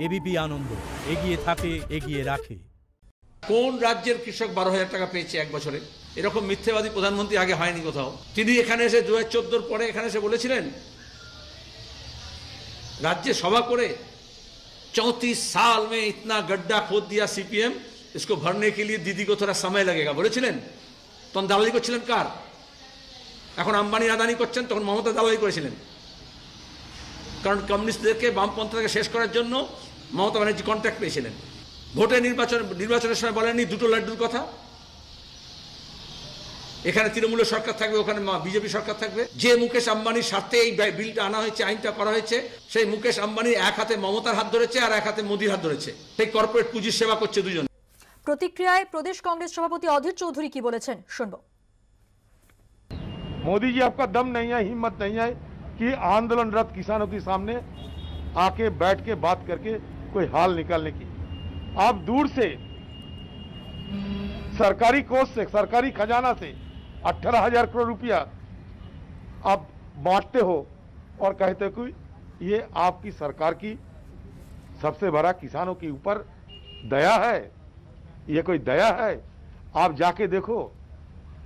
ABP আনন্দ, এগিয়ে থাকে, এগিয়ে রাখে। কোন রাজ্যের কৃষক 12,000 টাকা পেয়েছে এক বছরে? এরকম মিথ্যেবাদী প্রধানমন্ত্রী আগে হয়নি কোথাও। তিনি এখানে এসে 2014 পরে এখানে এসে বলেছিলেন, राज्य सभा करे 34 साल में इतना गड्ढा खोद दिया सीपीएम, इसको भरने के लिए दीदी को थोड़ा समय लगेगा বলেছিলেন। তখন দালালি করছিলেন কার? এখন আম্বানি আদানি করছেন, তখন মমতা দালালি করেছিলেন। কারণ কমিউনিস্টদেরকে, বামপন্থীদেরকে শেষ করার জন্য মমতা ব্যানার্জি কন্ট্রাক্ট পেয়েছিলেন। ভোটে নির্বাচনের সময় বলেননি দুটো লাড্ডুর কথা। এখানে তৃণমূলের সরকার থাকবে, ওখানে বিজেপি সরকার থাকবে। যে মুকেশ আম্বানির স্বার্থে এই বিলটা আনা হয়েছে, আইনটা করা হয়েছে, সেই মুকেশ আম্বানি এক হাতে মমতার হাত ধরেছে আর এক হাতে মোদির হাত ধরেছে। সেই কর্পোরেট পুঁজির সেবা করছে দুজন। প্রতিক্রিয়ায় প্রদেশ কংগ্রেস সভাপতি অধীর চৌধুরী কি বলেছেন শুনবো। मोदी जी, आपका दम नहीं है, हिम्मत नहीं है कि आंदोलनरत किसानों के सामने आके बैठ के बात करके कोई हाल निकालने की। आप दूर से सरकारी कोष से, सरकारी खजाना से 18,000 करोड़ रुपया आप बांटते हो और कहते हो कि ये आपकी सरकार की सबसे बड़ा किसानों के ऊपर दया है। ये कोई दया है? आप जाके देखो,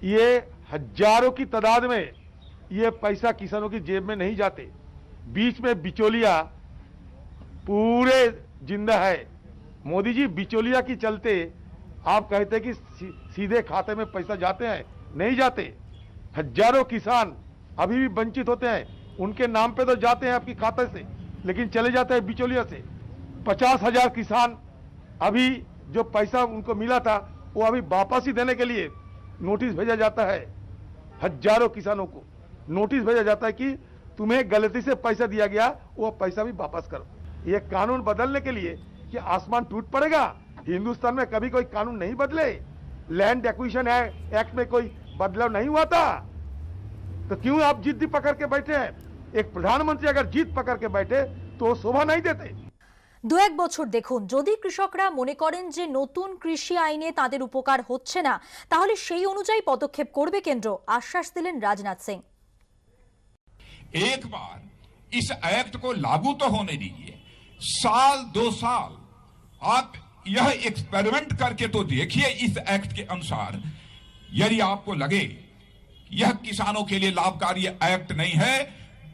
ये हजारों की तादाद में ये पैसा किसानों की जेब में नहीं जाते। बीच में बिचौलिया पूरे जिंदा है। मोदी जी, बिचौलिया की चलते आप कहते कि सीधे खाते में पैसा जाते हैं, नहीं जाते। हजारों किसान अभी भी वंचित होते हैं, उनके नाम पे तो जाते हैं आपकी खाते से, लेकिन चले जाते हैं बिचौलिया से। 50,000 किसान अभी जो पैसा उनको मिला था वो अभी वापस ही देने के लिए नोटिस भेजा जाता है। हजारों किसानों को नोटिस भेजा जाता है कि तुम्हें गलती से पैसा दिया गया, वो पैसा भी वापस करो। ये कानून बदलने के लिए कि आसमान टूट पड़ेगा? हिंदुस्तान में कभी कोई कानून नहीं बदले। लैंड एक्विजिशन एक्ट में कोई बदलाव नहीं हुआ था, तो क्यों आप जिद्दी पकड़ के बैठे हैं? एक प्रधानमंत्री अगर जिद पकड़ के बैठे तो शोभा नहीं देते। দু এক বছর দেখুন, যদি কৃষকরা মনে করেন যে নতুন কৃষি আইনে তাদের উপকার হচ্ছে না, তাহলে সেই অনুযায়ী পদক্ষেপ করবে কেন্দ্র, আশ্বাস দিলেন রাজনাথ সিং। एक बार इस एक्ट को लागू तो होने दीजिए, साल 2 साल आप यह एक्सपेरिमेंट करके तो देखिए। इस एक्ट के अनुसार यदि आपको लगे यह किसानों के लिए लाभकारी एक्ट नहीं है,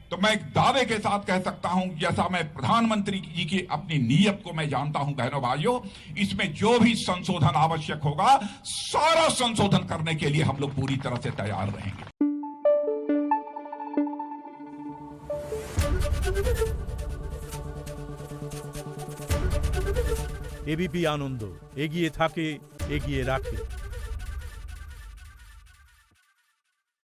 तो मैं एक दावे के साथ कह सकता हूं, जैसा मैं प्रधानमंत्री जी की अपनी नीयत को मैं जानता हूं, बहनों भाइयों, इसमें जो भी संशोधन आवश्यक होगा, सारा संशोधन करने के लिए हम लोग पूरी तरह से तैयार रहेंगे। এবিপি আনন্দ, এগিয়ে থাকে, এগিয়ে রাখে।